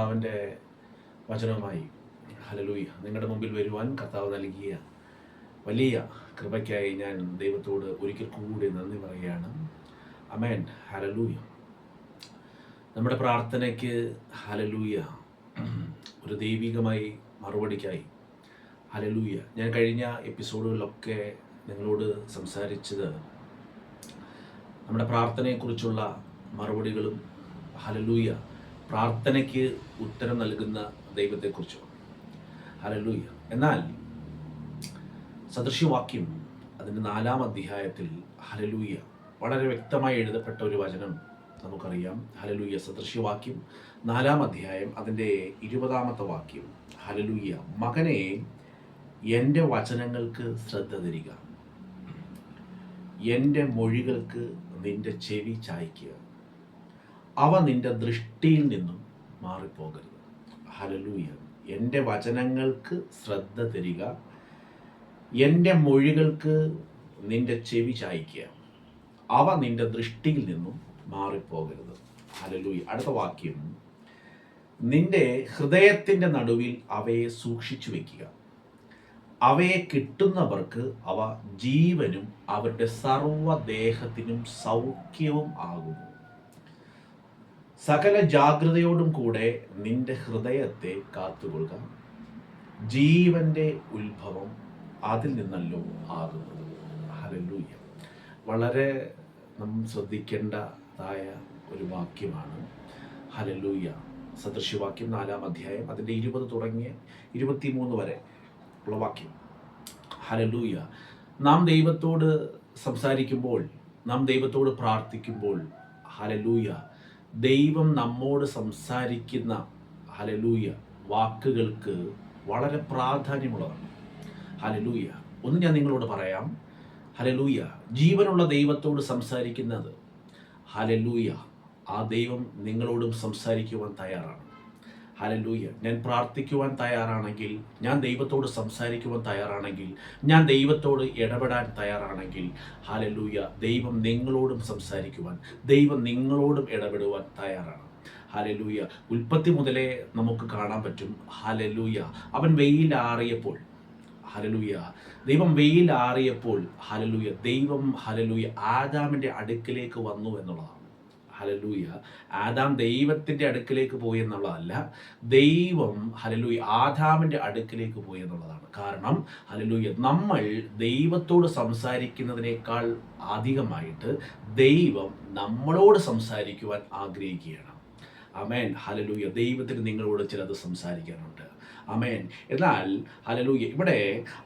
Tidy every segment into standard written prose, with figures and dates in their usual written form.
കർത്താവിൻ്റെ വചനവുമായി ഹല്ലേലൂയ നിങ്ങളുടെ മുമ്പിൽ വരുവാൻ കർത്താവ് നൽകിയ വലിയ കൃപയ്ക്കായി ഞാൻ ദൈവത്തോട് ഒരിക്കൽ കൂടി നന്ദി പറയുകയാണ്. ആമേൻ. ഹല്ലേലൂയ. നമ്മുടെ പ്രാർത്ഥനയ്ക്ക് ഹല്ലേലൂയ ഒരു ദൈവികമായി മറുപടിക്കായി ഹല്ലേലൂയ. ഞാൻ കഴിഞ്ഞ എപ്പിസോഡുകളിലൊക്കെ നിങ്ങളോട് സംസാരിച്ചത് നമ്മുടെ പ്രാർത്ഥനയെക്കുറിച്ചുള്ള മറുപടികളും ഹല്ലേലൂയ പ്രാർത്ഥനയ്ക്ക് ഉത്തരം നൽകുന്ന ദൈവത്തെക്കുറിച്ചും ഹല്ലേലൂയ. എന്നാൽ സദൃശ്യവാക്യം അതിൻ്റെ 4-ാം അധ്യായത്തിൽ ഹല്ലേലൂയ വളരെ വ്യക്തമായി എഴുതപ്പെട്ട ഒരു വചനം നമുക്കറിയാം. ഹല്ലേലൂയ. സദൃശ്യവാക്യം 4-ാം അധ്യായം അതിൻ്റെ 20-ാമത്തെ വാക്യം ഹല്ലേലൂയ. മകനെ, എൻ്റെ വചനങ്ങൾക്ക് ശ്രദ്ധ തരിക, എൻ്റെ മൊഴികൾക്ക് നിന്റെ ചെവി ചായ്ക്കുക, അവ നിന്റെ ദൃഷ്ടിയിൽ നിന്നും മാറിപ്പോകരുത്. ഹല്ലേലൂയ. എൻ്റെ വചനങ്ങൾക്ക് ശ്രദ്ധ തരിക, എൻ്റെ മൊഴികൾക്ക് നിന്റെ ചെവി ചായ്ക്കുക, അവ നിന്റെ ദൃഷ്ടിയിൽ നിന്നും മാറിപ്പോകരുത്. ഹല്ലേലൂയ. അടുത്ത വാക്യം, നിന്റെ ഹൃദയത്തിൻ്റെ നടുവിൽ അവയെ സൂക്ഷിച്ചു വയ്ക്കുക, അവയെ കിട്ടുന്നവർക്ക് അവ ജീവനും അവരുടെ സർവ്വദേഹത്തിനും സൗഖ്യവും ആകുന്നു. സകല ജാഗ്രതയോടും കൂടെ നിന്റെ ഹൃദയത്തെ കാത്തുകൊള്ളുക, ജീവന്റെ ഉത്ഭവം അതിൽ നിന്നല്ലോ ആകുന്നത്. ഹല്ലേലൂയ. വളരെ നാം ശ്രദ്ധിക്കേണ്ടതായ ഒരു വാക്യമാണ്. ഹല്ലേലൂയ. സദൃശ്യവാക്യം 4-ാം അധ്യായം അതിൻ്റെ 20 തുടങ്ങിയ 23 വരെ ഉള്ള വാക്യം. ഹല്ലേലൂയ. നാം ദൈവത്തോട് സംസാരിക്കുമ്പോൾ, നാം ദൈവത്തോട് പ്രാർത്ഥിക്കുമ്പോൾ ഹല്ലേലൂയ ദൈവം നമ്മോട് സംസാരിക്കുന്ന ഹല്ലേലൂയ വാക്കുകൾക്ക് വളരെ പ്രാധാന്യമുള്ളതാണ്. ഹല്ലേലൂയ. ഒന്ന് ഞാൻ നിങ്ങളോട് പറയാം. ഹല്ലേലൂയ. ജീവനുള്ള ദൈവത്തോട് സംസാരിക്കുന്നത് ഹല്ലേലൂയ ആ ദൈവം നിങ്ങളോടും സംസാരിക്കുവാൻ തയ്യാറാണ്. ഹല്ലേലൂയ. ഞാൻ പ്രാർത്ഥിക്കുവാൻ തയ്യാറാണെങ്കിൽ, ഞാൻ ദൈവത്തോട് സംസാരിക്കുവാൻ തയ്യാറാണെങ്കിൽ, ഞാൻ ദൈവത്തോട് ഇടപെടാൻ തയ്യാറാണെങ്കിൽ ഹല്ലേലൂയ ദൈവം നിങ്ങളോടും സംസാരിക്കുവാൻ, ദൈവം നിങ്ങളോടും ഇടപെടുവാൻ തയ്യാറാണ്. ഹല്ലേലൂയ. ഉൽപ്പത്തി മുതലേ നമുക്ക് കാണാൻ പറ്റും. ഹല്ലേലൂയ. അവൻ വെയിലാറിയപ്പോൾ ഹല്ലേലൂയ ദൈവം വെയിലാറിയപ്പോൾ ഹല്ലേലൂയ ദൈവം ഹല്ലേലൂയ ആദാമിൻ്റെ അടുക്കിലേക്ക് വന്നു എന്നുള്ളതാണ്. ഹല്ലേലൂയ. ആദാം ദൈവത്തിൻ്റെ അടുക്കിലേക്ക് പോയി എന്നുള്ളതല്ല, ദൈവം ഹല്ലേലൂയ ആദാമിൻ്റെ അടുക്കിലേക്ക് പോയി എന്നുള്ളതാണ്. കാരണം ഹല്ലേലൂയ നമ്മൾ ദൈവത്തോട് സംസാരിക്കുന്നതിനേക്കാൾ അധികമായിട്ട് ദൈവം നമ്മളോട് സംസാരിക്കുവാൻ ആഗ്രഹിക്കുകയാണ്. ആമേൻ. ഹല്ലേലൂയ. ദൈവത്തിന് നിങ്ങളോട് ചിലത് സംസാരിക്കാനുണ്ട്. ആമേൻ. എന്നാൽ ഹല്ലേലൂയ ഇവിടെ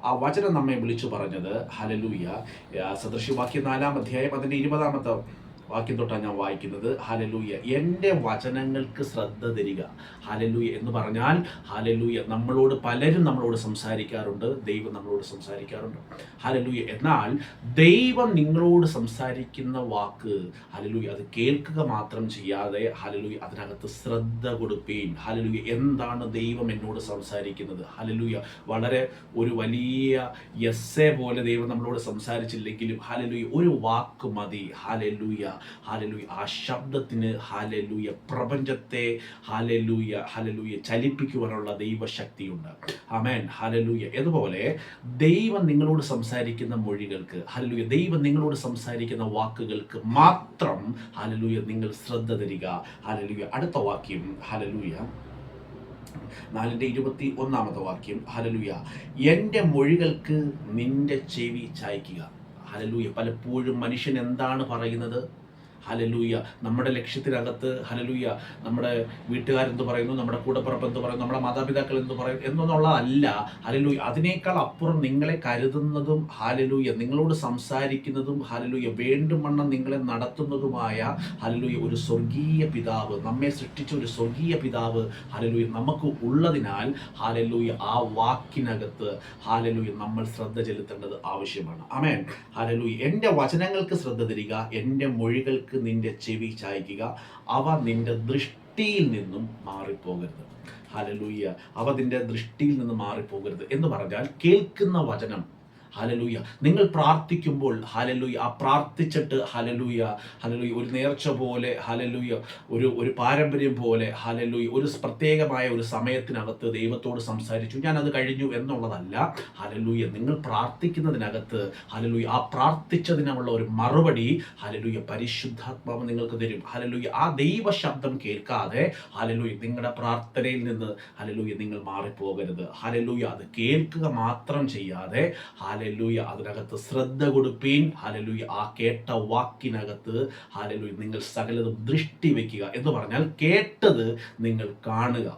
ആ വചനം നമ്മെ വിളിച്ചു പറഞ്ഞത് ഹല്ലേലൂയ സദൃശ്യവാക്യം 4-ാം അധ്യായം അതിൻ്റെ 20-ാമത്തെ വാക്യം തൊട്ടാണ് ഞാൻ വായിക്കുന്നത്. ഹല്ലേലൂയ. എൻ്റെ വചനങ്ങൾക്ക് ശ്രദ്ധ തരിക. ഹല്ലേലൂയ എന്ന് പറഞ്ഞാൽ ഹല്ലേലൂയ പലരും നമ്മളോട് സംസാരിക്കാറുണ്ട്, ദൈവം നമ്മളോട് സംസാരിക്കാറുണ്ട്. ഹല്ലേലൂയ. എന്നാൽ ദൈവം നിങ്ങളോട് സംസാരിക്കുന്ന വാക്ക് ഹല്ലേലൂയ അത് കേൾക്കുക മാത്രം ചെയ്യാതെ ഹല്ലേലൂയ അതിനകത്ത് ശ്രദ്ധ കൊടുപ്പീൻ. ഹല്ലേലൂയ. എന്താണ് ദൈവം എന്നോട് സംസാരിക്കുന്നത്? ഹല്ലേലൂയ വളരെ ഒരു വലിയ എസ്സേ പോലെ ദൈവം നമ്മളോട് സംസാരിച്ചില്ലെങ്കിലും ഹല്ലേലൂയ ഒരു വാക്ക് മതി. ഹല്ലേലൂയ. ഹല്ലേലൂയ. ആ ശബ്ദത്തിന് ഹല്ലേലൂയ പ്രപഞ്ചത്തെ ഹല്ലേലൂയ ചലിപ്പിക്കുവാനുള്ള ദൈവശക്തിയുണ്ട്. ആമേൻ. ഹല്ലേലൂയ. അതുപോലെ ദൈവം നിങ്ങളോട് സംസാരിക്കുന്ന മൊഴികൾക്ക് ഹല്ലേലൂയ ദൈവം നിങ്ങളോട് സംസാരിക്കുന്ന വാക്കുകൾക്ക് മാത്രം ഹല്ലേലൂയ നിങ്ങൾ ശ്രദ്ധ തരിക. ഹല്ലേലൂയ. അടുത്ത വാക്യം ഹല്ലേലൂയ 4-ന്റെ 21-ാമത്തെ വാക്യം ഹല്ലേലൂയ. എൻ്റെ മൊഴികൾക്ക് നിന്റെ ചെവി ചായ്ക്കുക. ഹല്ലേലൂയ. പലപ്പോഴും മനുഷ്യൻ എന്താണ് പറയുന്നത്? ഹല്ലേലൂയ നമ്മുടെ ലക്ഷ്യത്തിനകത്ത് ഹല്ലേലൂയ നമ്മുടെ വീട്ടുകാരെന്ത് പറയുന്നു, നമ്മുടെ കൂടപ്പിറപ്പ് എന്ത് പറയുന്നു, നമ്മുടെ മാതാപിതാക്കൾ എന്ത് പറയും എന്നൊന്നുള്ളതല്ല. ഹല്ലേലൂയ അതിനേക്കാൾ അപ്പുറം നിങ്ങളെ കരുതുന്നതും ഹല്ലേലൂയ നിങ്ങളോട് സംസാരിക്കുന്നതും ഹല്ലേലൂയ വേണ്ടുമണ്ണം നിങ്ങളെ നടത്തുന്നതുമായ ഹല്ലേലൂയ ഒരു സ്വർഗീയ പിതാവ്, നമ്മെ സൃഷ്ടിച്ച ഒരു സ്വർഗീയ പിതാവ് ഹല്ലേലൂയ നമുക്ക് ഉള്ളതിനാൽ ഹല്ലേലൂയ ആ വാക്കിനകത്ത് ഹല്ലേലൂയ നമ്മൾ ശ്രദ്ധ ചെലുത്തേണ്ടത് ആവശ്യമാണ്. ആമേൻ. ഹല്ലേലൂയ. എൻ്റെ വചനങ്ങൾക്ക് ശ്രദ്ധ തരിക, എൻ്റെ മൊഴികൾക്ക് നിന്റെ ചെവി ചായ്ക്കുക, അവ നിന്റെ ദൃഷ്ടിയിൽ നിന്നും മാറിപ്പോകരുത്. ഹല്ലേലൂയ. അവ നിന്റെ ദൃഷ്ടിയിൽ നിന്ന് മാറിപ്പോകരുത് എന്ന് പറഞ്ഞാൽ കേൾക്കുന്ന വചനം ഹല്ലേലൂയ. നിങ്ങൾ പ്രാർത്ഥിക്കുമ്പോൾ ഹല്ലേലൂയ ആ പ്രാർത്ഥിച്ചിട്ട് ഹല്ലേലൂയ ഹല്ലേലൂയ ഒരു നേർച്ച പോലെ ഹല്ലേലൂയ ഒരു പാരമ്പര്യം പോലെ ഹല്ലേലൂയ ഒരു പ്രത്യേകമായ ഒരു സമയത്തിനകത്ത് ദൈവത്തോട് സംസാരിച്ചു, ഞാനത് കഴിഞ്ഞു എന്നുള്ളതല്ല. ഹല്ലേലൂയ നിങ്ങൾ പ്രാർത്ഥിക്കുന്നതിനകത്ത് ഹല്ലേലൂയ ആ പ്രാർത്ഥിച്ചതിനുള്ള ഒരു മറുപടി ഹല്ലേലൂയ പരിശുദ്ധാത്മാവ് നിങ്ങൾക്ക് തരും. ഹല്ലേലൂയ ആ ദൈവ ശബ്ദം കേൾക്കാതെ ഹല്ലേലൂയ നിങ്ങളുടെ പ്രാർത്ഥനയിൽ നിന്ന് ഹല്ലേലൂയ നിങ്ങൾ മാറിപ്പോകരുത്. ഹല്ലേലൂയ അത് കേൾക്കുക മാത്രം ചെയ്യാതെ ഹല്ലേലൂയ അതിനകത്ത് ശ്രദ്ധ കൊടുപ്പീൻ. ഹല്ലേലൂയ ആ കേട്ട വാക്കിനകത്ത് ഹല്ലേലൂയ നിങ്ങൾ സകലതും ദൃഷ്ടി വെക്കുക എന്ന് പറഞ്ഞാൽ കേട്ടത് നിങ്ങൾ കാണുക.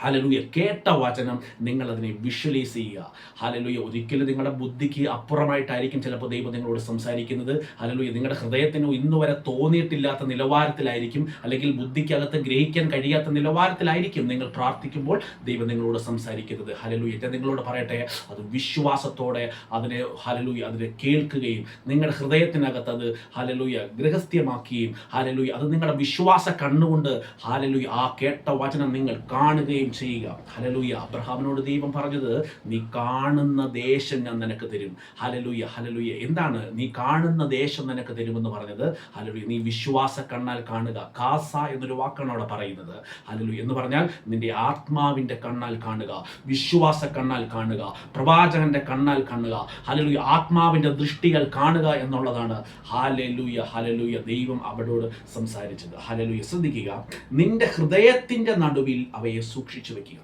ഹല്ലേലൂയ കേട്ട വചനം നിങ്ങൾ അതിനെ വിഷ്വലൈസ് ചെയ്യുക. ഹല്ലേലൂയ ഒരിക്കലും നിങ്ങളുടെ ബുദ്ധിക്ക് അപ്പുറമായിട്ടായിരിക്കും ചിലപ്പോൾ ദൈവം നിങ്ങളോട് സംസാരിക്കുന്നത്. ഹല്ലേലൂയ നിങ്ങളുടെ ഹൃദയത്തിന് ഇന്നുവരെ തോന്നിയിട്ടില്ലാത്ത നിലവാരത്തിലായിരിക്കും, അല്ലെങ്കിൽ ബുദ്ധിക്കകത്ത് ഗ്രഹിക്കാൻ കഴിയാത്ത നിലവാരത്തിലായിരിക്കും നിങ്ങൾ പ്രാർത്ഥിക്കുമ്പോൾ ദൈവം നിങ്ങളോട് സംസാരിക്കുന്നത്. ഹല്ലേലൂയ ഞാൻ നിങ്ങളോട് പറയട്ടെ, അത് വിശ്വാസത്തോടെ അതിനെ ഹല്ലേലൂയ അതിനെ കേൾക്കുകയും നിങ്ങളുടെ ഹൃദയത്തിനകത്ത് അത് ഹല്ലേലൂയ ഗൃഹസ്ഥ്യമാക്കുകയും ഹല്ലേലൂയ അത് നിങ്ങളുടെ വിശ്വാസ കണ്ണുകൊണ്ട് ഹല്ലേലൂയ ആ കേട്ട വചനം നിങ്ങൾ കാണുകയും ചെയ്യുക. ഹല്ലേലൂയ അബ്രഹാമിനോട് ദൈവം പറഞ്ഞത്, നീ കാണുന്ന ദേശം ഞാൻ നിനക്ക് തരും. ഹല്ലേലൂയ ഹല്ലേലൂയ എന്താണ് നീ കാണുന്ന ദേശം നിനക്ക് തരുമെന്ന് പറഞ്ഞത്? ഹല്ലേലൂയ നീ വിശ്വാസ കണ്ണാൽ കാണുക. കാസ എന്നൊരു വാക്കാണ് അവിടെ പറയുന്നത്. ഹല്ലേലൂയ എന്ന് പറഞ്ഞാൽ നിന്റെ ആത്മാവിന്റെ കണ്ണാൽ കാണുക, വിശ്വാസ കണ്ണാൽ കാണുക, പ്രവാചകന്റെ കണ്ണാൽ കാണുക. ഹല്ലേലൂയ ആത്മാവിന്റെ ദൃഷ്ടികൾ കാണുക എന്നുള്ളതാണ് ഹല്ലേലൂയ ഹല്ലേലൂയ ദൈവം അവരോട് സംസാരിച്ചത്. ഹല്ലേലൂയ ശ്രദ്ധിക്കുക, നിന്റെ ഹൃദയത്തിന്റെ നടുവിൽ അവയെ സൂക്ഷിച്ചു വെക്കുക.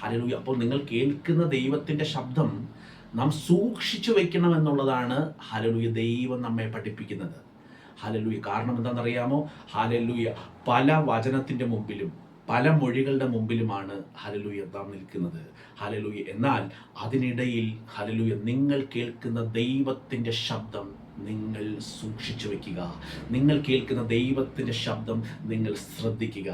ഹല്ലേലൂയ അപ്പോൾ നിങ്ങൾ കേൾക്കുന്ന ദൈവത്തിന്റെ ശബ്ദം നാം സൂക്ഷിച്ചു വെക്കണം എന്നുള്ളതാണ് ഹല്ലേലൂയ ദൈവം നമ്മെ പഠിപ്പിക്കുന്നത്. ഹല്ലേലൂയ കാരണം എന്താണെന്നറിയാമോ? ഹല്ലേലൂയ പല വചനത്തിന്റെ മുമ്പിലും പല മൊഴികളുടെ മുമ്പിലുമാണ് ഹല്ലേലൂയ നാം നിൽക്കുന്നത്. ഹല്ലേലൂയ എന്നാൽ അതിനിടയിൽ ഹല്ലേലൂയ നിങ്ങൾ കേൾക്കുന്ന ദൈവത്തിന്റെ ശബ്ദം നിങ്ങൾ സൂക്ഷിച്ചു വെക്കുക. നിങ്ങൾ കേൾക്കുന്ന ദൈവത്തിൻ്റെ ശബ്ദം നിങ്ങൾ ശ്രദ്ധിക്കുക.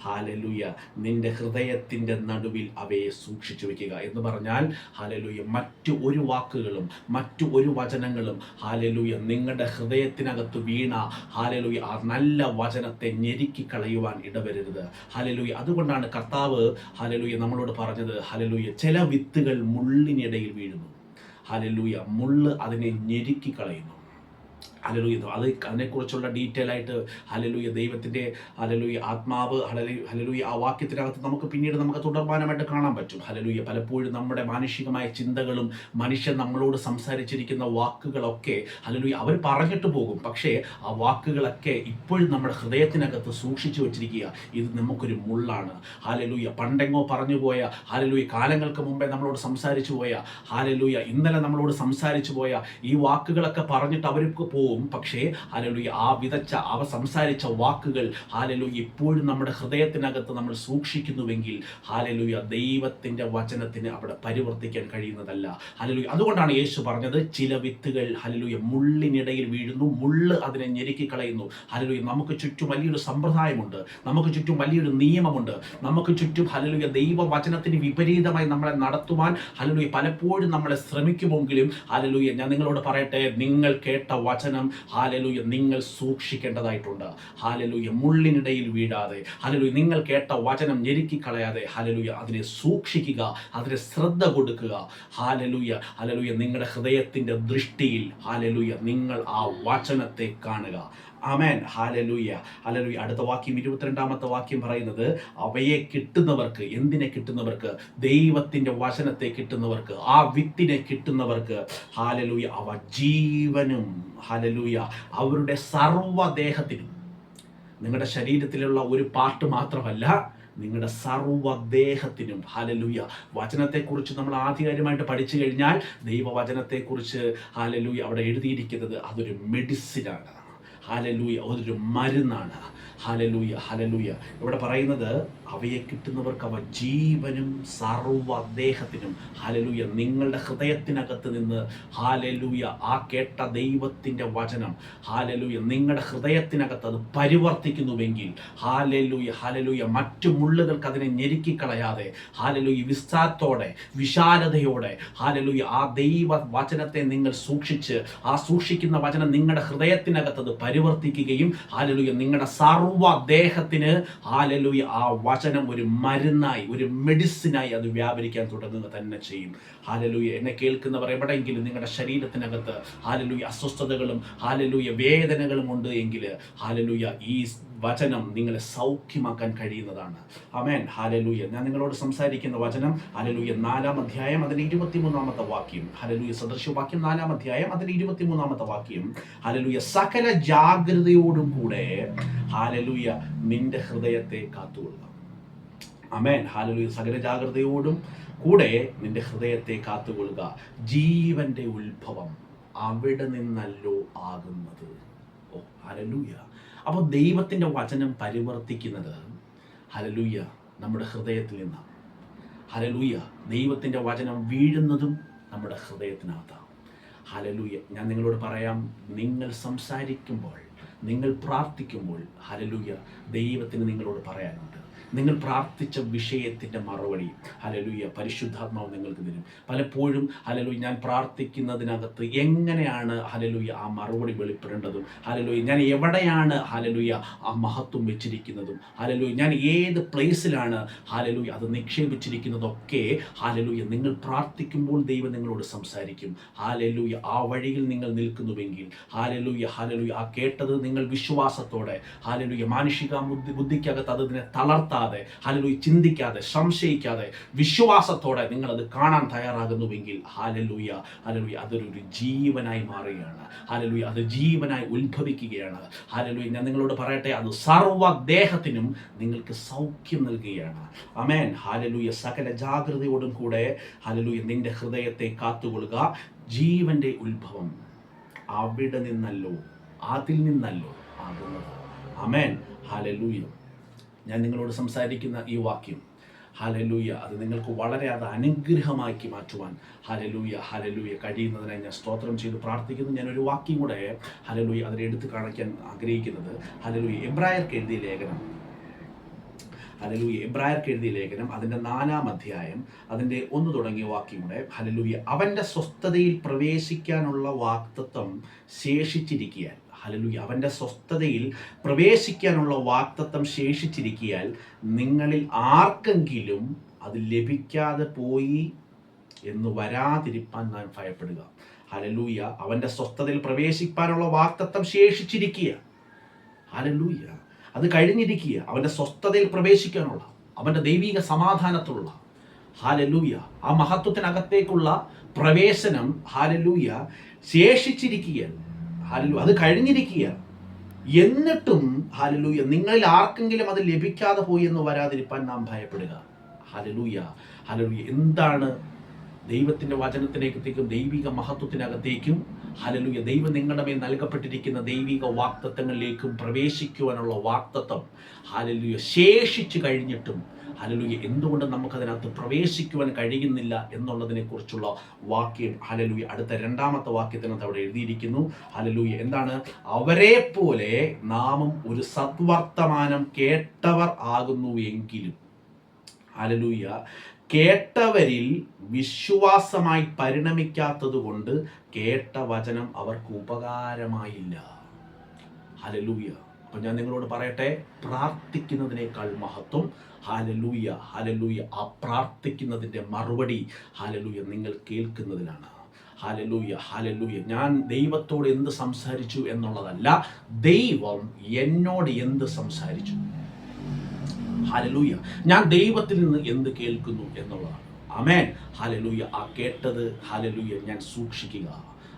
ഹല്ലേലൂയ നിന്റെ ഹൃദയത്തിൻ്റെ നടുവിൽ അവയെ സൂക്ഷിച്ചു വെക്കുക എന്ന് പറഞ്ഞാൽ ഹല്ലേലൂയ മറ്റു ഒരു വാക്കുകളും മറ്റു ഒരു വചനങ്ങളും ഹല്ലേലൂയ നിങ്ങളുടെ ഹൃദയത്തിനകത്ത് വീണ ഹല്ലേലൂയ ആ നല്ല വചനത്തെ ഞെരുക്കി കളയുവാൻ ഇടവരരുത്. ഹല്ലേലൂയ അതുകൊണ്ടാണ് കർത്താവ് ഹല്ലേലൂയ നമ്മളോട് പറഞ്ഞത്, ഹല്ലേലൂയ ചില വിത്തുകൾ മുള്ളിനിടയിൽ വീഴുന്നു. ഹല്ലേലൂയ മുള്ള് അതിനെ ഞെരുക്കി കളയുന്നു. ഹല്ലേലൂയ അതിനെക്കുറിച്ചുള്ള ഡീറ്റെയിൽ ആയിട്ട് ഹല്ലേലൂയ ദൈവത്തിൻ്റെ ഹല്ലേലൂയ ആത്മാവ് ഹല്ലേലൂയ ആ വാക്യത്തിനകത്ത് നമുക്ക് പിന്നീട് നമുക്ക് തുടർമാനമായിട്ട് കാണാൻ പറ്റും. ഹല്ലേലൂയ പലപ്പോഴും നമ്മുടെ മാനുഷികമായ ചിന്തകളും മനുഷ്യൻ നമ്മളോട് സംസാരിച്ചിരിക്കുന്ന വാക്കുകളൊക്കെ ഹല്ലേലൂയ അവർ പറഞ്ഞിട്ട് പോകും, പക്ഷേ ആ വാക്കുകളൊക്കെ ഇപ്പോഴും നമ്മുടെ ഹൃദയത്തിനകത്ത് സൂക്ഷിച്ചു വെച്ചിരിക്കുക. ഇത് നമുക്കൊരു മുള്ളാണ്. ഹല്ലേലൂയ പണ്ടെങ്ങോ പറഞ്ഞു പോയ ഹല്ലേലൂയ കാലങ്ങൾക്ക് മുമ്പേ നമ്മളോട് സംസാരിച്ചു പോയ ഹല്ലേലൂയ ഇന്നലെ നമ്മളോട് സംസാരിച്ചു പോയ ഈ വാക്കുകളൊക്കെ പറഞ്ഞിട്ട് അവർക്ക് പോകും. പക്ഷേ ഹല്ലേലൂയ അവ സംസാരിച്ച വാക്കുകൾ ഹല്ലേലൂയ ഇപ്പോഴും നമ്മുടെ ഹൃദയത്തിനകത്ത് നമ്മൾ സൂക്ഷിക്കുന്നുവെങ്കിൽ ഹല്ലേലൂയ ദൈവത്തിന്റെ വചനത്തിന് അവിടെ പരിവർത്തിക്കാൻ കഴിയുന്നതല്ല. ഹല്ലേലൂയ അതുകൊണ്ടാണ് യേശു പറഞ്ഞത്, ചില വിത്തുകൾ ഹല്ലേലൂയ മുള്ളിനിടയിൽ വീഴുന്നു, മുള്ള് അതിനെ ഞെരുക്കി കളയുന്നു. ഹല്ലേലൂയ നമുക്ക് ചുറ്റും വലിയൊരു സമ്പ്രദായമുണ്ട്, നമുക്ക് ചുറ്റും വലിയൊരു നിയമമുണ്ട്, നമുക്ക് ചുറ്റും ഹല്ലേലൂയ ദൈവവചനത്തിന് വിപരീതമായി നമ്മളെ നടത്തുവാൻ ഹല്ലേലൂയ പലപ്പോഴും നമ്മളെ ശ്രമിക്കുമെങ്കിലും ഹല്ലേലൂയ ഞാൻ നിങ്ങളോട് പറയട്ടെ, നിങ്ങൾ കേട്ട വചനം ഹല്ലേലൂയ നിങ്ങൾ സൂക്ഷിക്കേണ്ടതായിട്ടുണ്ട്. ഹല്ലേലൂയ മുള്ളിനിടയിൽ വീഴാതെ ഹല്ലേലൂയ നിങ്ങൾ കേട്ട വചനം ഞെരുക്കി കളയാതെ ഹല്ലേലൂയ അതിനെ സൂക്ഷിക്കുക, അതിനെ ശ്രദ്ധ കൊടുക്കുക. ഹല്ലേലൂയ ഹല്ലേലൂയ നിങ്ങളുടെ ഹൃദയത്തിന്റെ ദൃഷ്ടിയിൽ ഹല്ലേലൂയ നിങ്ങൾ ആ വചനത്തെ കാണുക. ആമേൻ. ഹല്ലേലൂയ ഹല്ലേലൂയ അടുത്ത വാക്യം 22-ാമത്തെ വാക്യം പറയുന്നത്, അവയെ കിട്ടുന്നവർക്ക്, എന്തിനെ കിട്ടുന്നവർക്ക്? ദൈവത്തിന്റെ വചനത്തെ കിട്ടുന്നവർക്ക്, ആ വിത്തിനെ കിട്ടുന്നവർക്ക് ഹല്ലേലൂയ അവ ജീവനും ഹല്ലേലൂയ അവരുടെ സർവ്വദേഹത്തിനും, നിങ്ങളുടെ ശരീരത്തിലുള്ള ഒരു പാർട്ട് മാത്രമല്ല, നിങ്ങളുടെ സർവ്വദേഹത്തിനും ഹല്ലേലൂയ. വചനത്തെക്കുറിച്ച് നമ്മൾ ആധികാരികമായിട്ട് പഠിച്ചു കഴിഞ്ഞാൽ ദൈവവചനത്തെക്കുറിച്ച് ഹല്ലേലൂയ അവിടെ എഴുതിയിരിക്കുന്നത് അതൊരു മെഡിസിനാണ്. ഹല്ലേലൂയ അതൊരു മരുന്നാണ്. ഹല്ലേലൂയ ഹല്ലേലൂയ ഇവിടെ പറയുന്നത്, അവയെ കിട്ടുന്നവർക്ക് അവ ജീവനും സർവ്വദേഹത്തിനും. ഹല്ലേലൂയ നിങ്ങളുടെ ഹൃദയത്തിനകത്ത് നിന്ന് ഹല്ലേലൂയ ആ കേട്ട ദൈവത്തിൻ്റെ വചനം ഹല്ലേലൂയ നിങ്ങളുടെ ഹൃദയത്തിനകത്ത് അത് പരിവർത്തിക്കുന്നുവെങ്കിൽ ഹല്ലേലൂയ ഹല്ലേലൂയ മറ്റു മുള്ളുകൾക്ക് അതിനെ ഞെരുക്കിക്കളയാതെ ഹല്ലേലൂയ വിസ്താരത്തോടെ വിശാലതയോടെ ഹല്ലേലൂയ ആ ദൈവ വചനത്തെ നിങ്ങൾ സൂക്ഷിച്ച് ആ സൂക്ഷിക്കുന്ന വചനം നിങ്ങളുടെ ഹൃദയത്തിനകത്ത് അത് പരിവർത്തിക്കുകയും ഹല്ലേലൂയ നിങ്ങളുടെ സർവ്വദേഹത്തിന് ഹല്ലേലൂയ ആ വചനം വചനം ഒരു മരുന്നായി, ഒരു മെഡിസിനായി അത് വ്യാപരിക്കാൻ തുടങ്ങുക തന്നെ ചെയ്യും. ഹല്ലേലൂയ. എന്നെ കേൾക്കുന്നവർ എവിടെയെങ്കിലും നിങ്ങളുടെ ശരീരത്തിനകത്ത് ഹല്ലേലൂയ അസ്വസ്ഥതകളും ഹല്ലേലൂയ വേദനകളും ഉണ്ട് എങ്കിൽ ഹല്ലേലൂയ ഈ വചനം നിങ്ങളെ സൗഖ്യമാക്കാൻ കഴിയുന്നതാണ്. ആമേൻ. ഹല്ലേലൂയ. ഞാൻ നിങ്ങളോട് സംസാരിക്കുന്ന വചനം ഹല്ലേലൂയ 4-ാം അധ്യായം അതിന്റെ 23-ാമത്തെ വാക്യം. ഹല്ലേലൂയ. സദൃശവാക്യം 4-ാം അധ്യായം അതിന്റെ 23-ാമത്തെ വാക്യം. ഹല്ലേലൂയ. സകല ജാഗ്രതയോടും കൂടെ ഹല്ലേലൂയ നിന്റെ ഹൃദയത്തെ കാത്തുകൊള്ളുക. ആമേൻ. ഹല്ലേലൂയ. സകല ജാഗ്രതയോടും കൂടെ നിന്റെ ഹൃദയത്തെ കാത്തുകൊള്ളുക. ജീവന്റെ ഉത്ഭവം അവിടെ നിന്നല്ലോ ആകുന്നത്. ഓ ഹല്ലേലൂയ. അപ്പോൾ ദൈവത്തിൻ്റെ വചനം പരിവർത്തിക്കുന്നത് ഹല്ലേലൂയ നമ്മുടെ ഹൃദയത്തിൽ നിന്നാണ്. ഹല്ലേലൂയ. ദൈവത്തിൻ്റെ വചനം വീഴുന്നതും നമ്മുടെ ഹൃദയത്തിനകത്താണ്. ഹല്ലേലൂയ. ഞാൻ നിങ്ങളോട് പറയാം, നിങ്ങൾ സംസാരിക്കുമ്പോൾ, നിങ്ങൾ പ്രാർത്ഥിക്കുമ്പോൾ ഹല്ലേലൂയ ദൈവത്തിന് നിങ്ങളോട് പറയാനുണ്ട്. നിങ്ങൾ പ്രാർത്ഥിച്ച വിഷയത്തിൻ്റെ മറുപടി ഹല്ലേലൂയ പരിശുദ്ധാത്മാവ് നിങ്ങൾക്ക് തരും. പലപ്പോഴും ഹല്ലേലൂയ ഞാൻ പ്രാർത്ഥിക്കുന്നതിനകത്ത് എങ്ങനെയാണ് ഹല്ലേലൂയ ആ മറുപടി വെളിപ്പെടേണ്ടതും, ഹല്ലേലൂയ ഞാൻ എവിടെയാണ് ഹല്ലേലൂയ ആ മഹത്വം വെച്ചിരിക്കുന്നതും, ഹല്ലേലൂയ ഞാൻ ഏത് പ്ലേസിലാണ് ഹല്ലേലൂയ അത് നിക്ഷേപിച്ചിരിക്കുന്നതൊക്കെ ഹല്ലേലൂയ നിങ്ങൾ പ്രാർത്ഥിക്കുമ്പോൾ ദൈവം നിങ്ങളോട് സംസാരിക്കും. ഹല്ലേലൂയ ആ വഴിയിൽ നിങ്ങൾ നിൽക്കുന്നുവെങ്കിൽ ഹല്ലേലൂയ ഹല്ലേലൂയ ആ കേട്ടത് നിങ്ങൾ വിശ്വാസത്തോടെ ഹല്ലേലൂയ മാനുഷിക ബുദ്ധിക്കകത്ത് അതിനെ തളർത്താതെ ഹല്ലേലൂയ ചിന്തിക്കാതെ സംശയിക്കാതെ വിശ്വാസത്തോടെ നിങ്ങളത് കാണാൻ തയ്യാറാകുന്നുവെങ്കിൽ ഹല്ലേലൂയ ഹല്ലേലൂയ അതൊരു ജീവനായി മാറുകയാണ്. ഹല്ലേലൂയ അത് ജീവനായി ഉത്ഭവിക്കുകയാണ്. ഹല്ലേലൂയ ഞാൻ നിങ്ങളോട് പറയട്ടെ, അത് സർവ്വദേഹത്തിനും നിങ്ങൾക്ക് സൗഖ്യം നൽകുകയാണ്. ആമേൻ. ഹല്ലേലൂയ. സകല ജാഗ്രതയോടും കൂടെ ഹല്ലേലൂയ നിന്റെ ഹൃദയത്തെ കാത്തുകൊള്ളുക. ജീവന്റെ ഉത്ഭവം അവിടെ നിന്നല്ലോ, അതിൽ നിന്നല്ലോ ആകുന്നത്. ആമേൻ. ഹല്ലേലൂയ. ഞാൻ നിങ്ങളോട് സംസാരിക്കുന്ന ഈ വാക്യം ഹല്ലേലൂയ അത് നിങ്ങൾക്ക് വളരെ അത് അനുഗ്രഹമാക്കി മാറ്റുവാൻ ഹല്ലേലൂയ ഹല്ലേലൂയ കഴിയുന്നതിനായി ഞാൻ സ്തോത്രം ചെയ്ത് പ്രാർത്ഥിക്കുന്നു. ഞാനൊരു വാക്യം കൂടെ ഹല്ലേലൂയ അതിനെ എടുത്ത് കാണിക്കാൻ ആഗ്രഹിക്കുന്നത് ഹല്ലേലൂയ എബ്രായർക്ക് എഴുതിയ ലേഖനം, ഹല്ലേലൂയ എബ്രായർക്ക് എഴുതിയ ലേഖനം അതിൻ്റെ 4-ാം അധ്യായം അതിൻ്റെ 1 തുടങ്ങിയ വാക്യം കൂടെ. ഹല്ലേലൂയ. അവൻ്റെ സ്വസ്ഥതയിൽ പ്രവേശിക്കാനുള്ള വാഗ്ദത്തം ശേഷിച്ചിരിക്കുകയാൽ, ഹല്ലേലൂയ അവൻ്റെ സ്വസ്ഥതയിൽ പ്രവേശിക്കാനുള്ള വാഗ്ദത്തം ശേഷിച്ചിരിക്കുകയാൽ നിങ്ങളിൽ ആർക്കെങ്കിലും അത് ലഭിക്കാതെ പോയി എന്ന് വരാതിരിപ്പാൻ ഞാൻ ഭയപ്പെടുക. ഹല്ലേലൂയ. അവൻ്റെ സ്വസ്ഥതയിൽ പ്രവേശിക്കാനുള്ള വാഗ്ദത്തം ശേഷിച്ചിരിക്കുക. ഹല്ലേലൂയ. അത് കഴിഞ്ഞിരിക്കുക. അവൻ്റെ സ്വസ്ഥതയിൽ പ്രവേശിക്കാനുള്ള, അവൻ്റെ ദൈവിക സമാധാനത്തിലുള്ള ഹല്ലേലൂയ ആ മഹത്വത്തിനകത്തേക്കുള്ള പ്രവേശനം ഹല്ലേലൂയ ശേഷിച്ചിരിക്കുകയാണ്. ഹല്ലേലൂയ അത് കഴിഞ്ഞിരിക്കുക. എന്നിട്ടും ഹല്ലേലൂയ നിങ്ങളിൽ ആർക്കെങ്കിലും അത് ലഭിക്കാതെ പോയി എന്ന് വരാതിരിപ്പാൻ നാം ഭയപ്പെടുക. Hallelujah hallelujah. എന്താണ് ദൈവത്തിൻ്റെ വചനത്തിനകത്തേക്കും ദൈവിക മഹത്വത്തിനകത്തേക്കും ഹല്ലേലൂയ ദൈവം നിങ്ങളുടെ മേൽ നൽകപ്പെട്ടിരിക്കുന്ന ദൈവിക വാഗ്ദത്തങ്ങളിലേക്കും പ്രവേശിക്കുവാനുള്ള വാഗ്ദത്തം ഹല്ലേലൂയ ശേഷിച്ചു കഴിഞ്ഞിട്ടും ഹല്ലേലൂയ എന്തുകൊണ്ട് നമുക്കതിനകത്ത് പ്രവേശിക്കുവാൻ കഴിയുന്നില്ല എന്നുള്ളതിനെക്കുറിച്ചുള്ള വാക്യം ഹല്ലേലൂയ അടുത്ത 2-ാമത്തെ വാക്യത്തിനകത്ത് അവിടെ എഴുതിയിരിക്കുന്നു. ഹല്ലേലൂയ എന്താണ്? അവരെ പോലെ നാമും ഒരു സദ്വർത്തമാനം കേട്ടവർ ആകുന്നു എങ്കിലും ഹല്ലേലൂയ കേട്ടവരിൽ വിശ്വാസമായി പരിണമിക്കാത്തത് കൊണ്ട് കേട്ട വചനം അവർക്ക് ഉപകാരമായില്ല. ഹല്ലേലൂയ. അപ്പം ഞാൻ നിങ്ങളോട് പറയട്ടെ, പ്രാർത്ഥിക്കുന്നതിനേക്കാൾ മഹത്വം ഹല്ലേലൂയ ഹല്ലേലൂയ ആ പ്രാർത്ഥിക്കുന്നതിൻ്റെ മറുപടി ഹല്ലേലൂയ നിങ്ങൾ കേൾക്കുന്നതിലാണ്. Hallelujah hallelujah. ഞാൻ ദൈവത്തോട് എന്ത് സംസാരിച്ചു എന്നുള്ളതല്ല, ദൈവം എന്നോട് എന്ത് സംസാരിച്ചു. ഹല്ലേലൂയ. ഞാൻ ദൈവത്തിൽ നിന്ന് എന്ത് കേൾക്കുന്നു എന്നുള്ളതാണ്. ആമേൻ. ഹല്ലേലൂയ. ആ കേട്ടത് ഹല്ലേലൂയ ഞാൻ സൂക്ഷിക്കുക.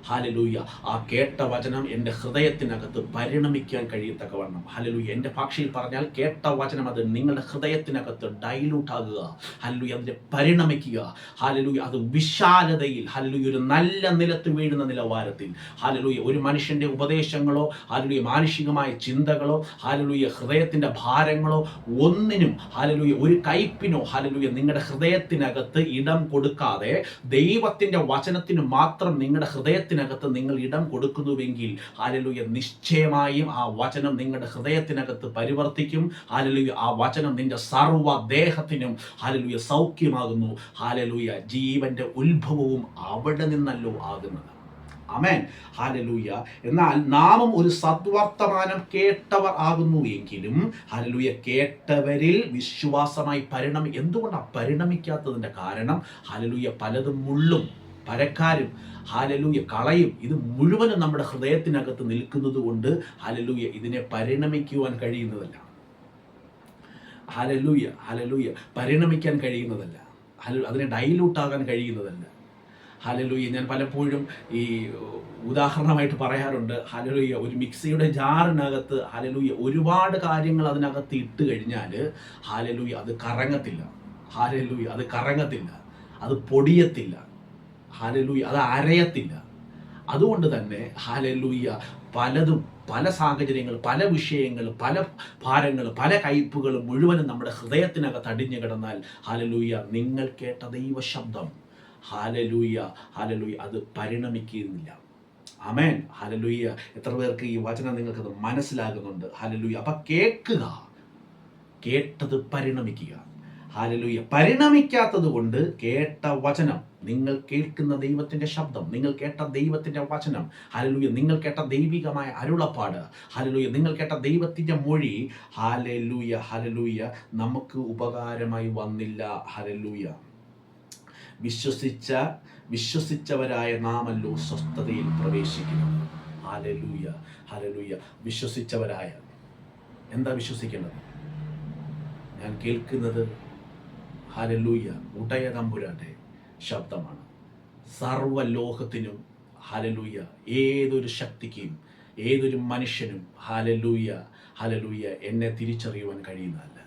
ഹല്ലേലൂയ ആ കേട്ട വചനം എൻ്റെ ഹൃദയത്തിനകത്ത് പരിണമിക്കാൻ കഴിയത്തക്കവണ്ണം ഹല്ലേലൂയ എൻ്റെ ഭാഷയിൽ പറഞ്ഞാൽ കേട്ട വചനം അത് നിങ്ങളുടെ ഹൃദയത്തിനകത്ത് ഡൈലൂട്ട് ആകുക. ഹല്ലേലൂയ അതിനെ പരിണമിക്കുക. ഹല്ലേലൂയ അത് വിശാലതയിൽ ഹല്ലേലൂയ ഒരു നല്ല നിലത്ത് വീഴുന്ന നിലവാരത്തിൽ ഹല്ലേലൂയ ഒരു മനുഷ്യൻ്റെ ഉപദേശങ്ങളോ ഹല്ലേലൂയ മാനുഷികമായ ചിന്തകളോ ഹല്ലേലൂയ ഹൃദയത്തിൻ്റെ ഭാരങ്ങളോ ഒന്നിനും ഹല്ലേലൂയ ഒരു കയ്പിനോ ഹല്ലേലൂയ നിങ്ങളുടെ ഹൃദയത്തിനകത്ത് ഇടം കൊടുക്കാതെ ദൈവത്തിൻ്റെ വചനത്തിന് മാത്രം നിങ്ങളുടെ ഹൃദയത്തിനകത്ത് നിങ്ങൾ ഇടം കൊടുക്കുന്നുവെങ്കിൽ ഹല്ലേലൂയ നിശ്ചയമായും ആ വചനം നിങ്ങളുടെ ഹൃദയത്തിനകത്ത് പരിവർത്തിക്കും. ഹല്ലേലൂയ ആ വചനം നിന്റെ സർവ്വദേഹത്തിനും ഹല്ലേലൂയ സൗഖ്യമാകുന്നു. ഹല്ലേലൂയ ജീവന്റെ ഉത്ഭവവും അവിടെ നിന്നല്ലോ ആകുന്നത്. ആമേൻ. ഹല്ലേലൂയ. എന്നാൽ നാമും ഒരു സദ്വർത്തമാനം കേട്ടവർ ആകുന്നു എങ്കിലും ഹല്ലേലൂയ കേട്ടവരിൽ വിശ്വാസമായി എന്തുകൊണ്ടാണ് പരിണമിക്കാത്തതിൻ്റെ കാരണം? ഹല്ലേലൂയ പലതും മുള്ളും പരക്കാരും ഹല്ലേലൂയ കളയും ഇത് മുഴുവനും നമ്മുടെ ഹൃദയത്തിനകത്ത് നിൽക്കുന്നത് കൊണ്ട് ഹല്ലേലൂയ ഇതിനെ പരിണമിക്കുവാൻ കഴിയുന്നതല്ല. ഹല്ലേലൂയ ഹല്ലേലൂയ പരിണമിക്കാൻ കഴിയുന്നതല്ല. അതിനെ ഡൈലൂട്ടാകാൻ കഴിയുന്നതല്ല. ഹല്ലേലൂയ. ഞാൻ പലപ്പോഴും ഈ ഉദാഹരണമായിട്ട് പറയാറുണ്ട്. ഹല്ലേലൂയ ഒരു മിക്സിയുടെ ജാറിനകത്ത് ഹല്ലേലൂയ ഒരുപാട് കാര്യങ്ങൾ അതിനകത്ത് ഇട്ട് കഴിഞ്ഞാൽ ഹല്ലേലൂയ അത് കറങ്ങത്തില്ല. ഹല്ലേലൂയ അത് കറങ്ങത്തില്ല, അത് പൊടിയത്തില്ല. ഹല്ലേലൂയ അത് അരയത്തില്ല. അതുകൊണ്ട് തന്നെ ഹല്ലേലൂയ പലതും പല സാഹചര്യങ്ങൾ, പല വിഷയങ്ങൾ, പല ഭാരങ്ങൾ, പല കയ്പുകളും മുഴുവനും നമ്മുടെ ഹൃദയത്തിനകത്ത് അടിഞ്ഞു കിടന്നാൽ ഹല്ലേലൂയ നിങ്ങൾ കേട്ട ദൈവശബ്ദം ഹല്ലേലൂയ ഹല്ലേലൂയ അത് പരിണമിക്കുന്നില്ല. ആമേൻ. ഹല്ലേലൂയ. എത്ര പേർക്ക് ഈ വചനം നിങ്ങൾക്കത് മനസ്സിലാകുന്നുണ്ട്? ഹല്ലേലൂയ. അപ്പം കേൾക്കുക, കേട്ടത് പരിണമിക്കുക. ഹല്ലേലൂയ. പരിണമിക്കാത്തത് കൊണ്ട് കേട്ട വചനം, നിങ്ങൾ കേൾക്കുന്ന ദൈവത്തിൻ്റെ ശബ്ദം, നിങ്ങൾ കേട്ട ദൈവത്തിൻ്റെ വചനം, ഹല്ലേലൂയ നിങ്ങൾ കേട്ട ദൈവികമായ അരുളപ്പാട്, ഹല്ലേലൂയ നിങ്ങൾ കേട്ട ദൈവത്തിൻ്റെ മൊഴി, ഹല്ലേലൂയ ഹല്ലേലൂയ നമുക്ക് ഉപകാരമായി വന്നില്ല. ഹല്ലേലൂയ. വിശ്വസിച്ചവരായ നാമല്ലോ സ്വസ്ഥതയിൽ പ്രവേശിക്കുന്നത്. Hallelujah hallelujah. വിശ്വസിച്ചവരായ എന്താ വിശ്വസിക്കേണ്ടത്? ഞാൻ കേൾക്കുന്നത് ഹല്ലേലൂയ ഉടയ തമ്പുരാന്റെ ശബ്ദമാണ്. സർവ്വലോകത്തിനും ഹല്ലേലൂയ ഏതൊരു ശക്തിക്കും ഏതൊരു മനുഷ്യനും ഹല്ലേലൂയ ഹല്ലേലൂയ എന്നെ തിരിച്ചറിയുവാൻ കഴിയുന്നതല്ല.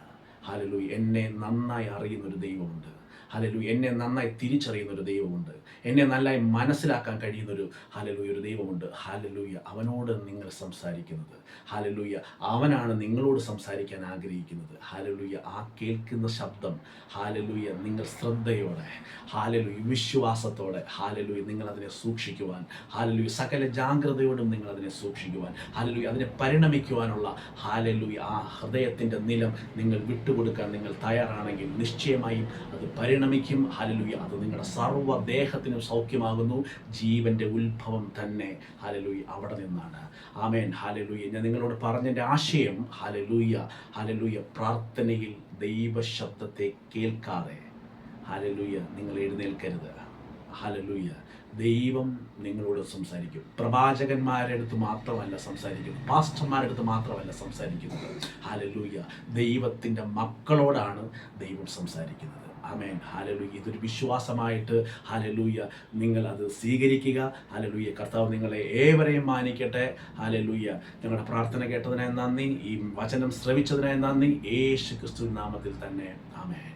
ഹല്ലേലൂയ എന്നെ നന്നായി അറിയുന്നൊരു ദൈവമുണ്ട്. ഹല്ലേലൂയ എന്നെ നന്നായി തിരിച്ചറിയുന്നൊരു ദൈവമുണ്ട്. എന്നെ നന്നായി മനസ്സിലാക്കാൻ കഴിയുന്നൊരു ഹല്ലേലൂയ ഒരു ദൈവമുണ്ട്. ഹല്ലേലൂയ അവനോട് നിങ്ങൾ സംസാരിക്കുന്നത്. ഹല്ലേലൂയ അവനാണ് നിങ്ങളോട് സംസാരിക്കാൻ ആഗ്രഹിക്കുന്നത്. ഹല്ലേലൂയ ആ കേൾക്കുന്ന ശബ്ദം ഹല്ലേലൂയ നിങ്ങൾ ശ്രദ്ധയോടെ ഹല്ലേലൂയ വിശ്വാസത്തോടെ ഹല്ലേലൂയ നിങ്ങൾ അതിനെ സൂക്ഷിക്കുവാൻ, ഹല്ലേലൂയ സകല ജാഗ്രതയോടും നിങ്ങൾ അതിനെ സൂക്ഷിക്കുവാൻ, ഹല്ലേലൂയ അതിനെ പരിണമിക്കുവാനുള്ള ഹല്ലേലൂയ ആ ഹൃദയത്തിൻ്റെ നിലം നിങ്ങൾ വിട്ടുകൊടുക്കാൻ നിങ്ങൾ തയ്യാറാണെങ്കിൽ നിശ്ചയമായും അത് പരിണമിക്കും. ഹല്ലേലൂയ അത് നിങ്ങളുടെ സർവ്വദേഹത്തിനും സൗഖ്യമാകുന്നു. ജീവന്റെ ഉത്ഭവം തന്നെ ഹല്ലേലൂയ അവിടെ നിന്നാണ്. ആമേൻ. ഹല്ലേലൂയ. ഞാൻ നിങ്ങളോട് പറഞ്ഞതിൻ്റെ ആശയം ഹല്ലേലൂയ ഹല്ലേലൂയ പ്രാർത്ഥനയിൽ ദൈവശബ്ദത്തെ കേൾക്കാതെ ഹല്ലേലൂയ നിങ്ങൾ എഴുന്നേൽക്കരുത്. ഹല്ലേലൂയ ദൈവം നിങ്ങളോട് സംസാരിക്കും. പ്രവാചകന്മാരുടെ അടുത്ത് മാത്രമല്ല സംസാരിക്കുന്നത്, പാസ്റ്റർമാരുടെ അടുത്ത് മാത്രമല്ല സംസാരിക്കുന്നത്. ഹല്ലേലൂയ ദൈവത്തിൻ്റെ മക്കളോടാണ് ദൈവം സംസാരിക്കുന്നത്. ആമേൻ. ഹല്ലേലൂയ. ഇതൊരു വിശ്വാസമായിട്ട് ഹല്ലേലൂയ നിങ്ങൾ അത് സ്വീകരിക്കുക. ഹല്ലേലൂയ. കർത്താവ് നിങ്ങളെ ഏവരെയും മാനിക്കട്ടെ. ഹല്ലേലൂയ. ഞങ്ങളുടെ പ്രാർത്ഥന കേട്ടതിനായി നന്ദി. ഈ വചനം ശ്രവിച്ചതിനായി നന്ദി. യേശു ക്രിസ്തു നാമത്തിൽ തന്നെ. ആമേൻ.